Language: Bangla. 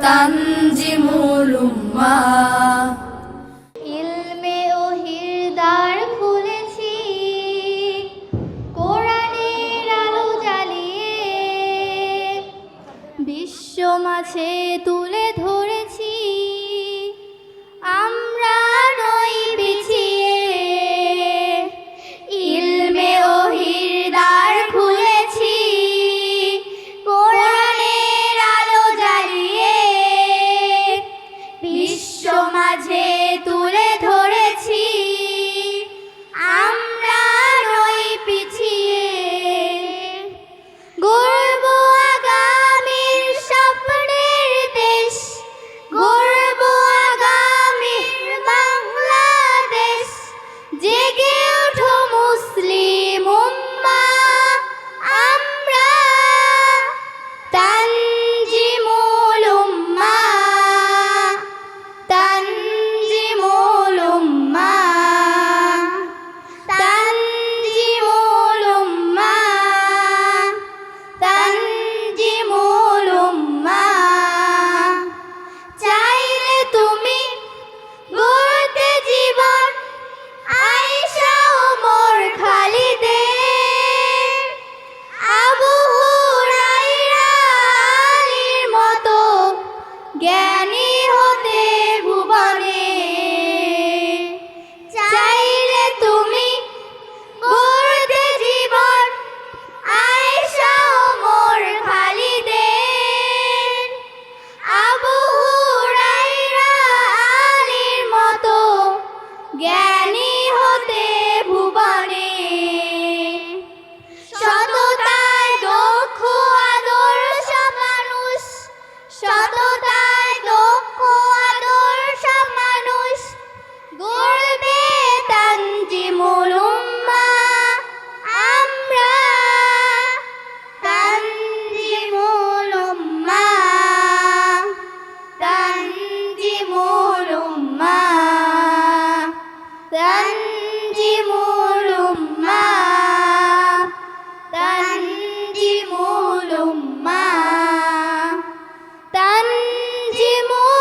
তানজিমুল উম্মাহ। ইলমে ওহির দ্বার খুলেছি, কোরআনের আলো জ্বালিয়ে বিশ্ব মাঝে তুলে ধরেছি, আমরা নই পিছিয়ে। ইলমে ওহির দ্বার খুলেছি, কোরআনের আলো জ্বালিয়ে বিশ্ব মাঝে তুলে ধরেছি, আমরা নই পিছিয়ে। গর্ব আগামীর স্বপ্নের দেশ, গর্ব আগামীর বাংলাদেশ। জেগে ওঠো মুসলিম উম্মাহ, আমরা তানজিমুল উম্মাহ, তানজিমুল উম্মাহ, তানজিমুল উম্মাহ, তানজিমুল উম্মাহ। চাইলে তুমি গড়তে জীবন আয়েশা ওমর খালিদের, আবু হুরায়রা আলীর মতো জ্ঞানী হতে ভুবনে। চাইলে তুমি গড়তে জীবন আয়েশা ওমর খালিদের, আবু হুরায়রা আলীর মতো জ্ঞানী হতে ভুবনে। সততায় দক্ষ আদর্শ মানুষ, সততায় দক্ষ আদর্শ মানুষ গড়বে তানজিমুল উম্মাহ, আমরা তানজিমুল উম্মাহ, তানজিমুল উম্মাহ, তানজিমুল উম্মাহ, তানজিমুল উম্মাহ, তানজিমুল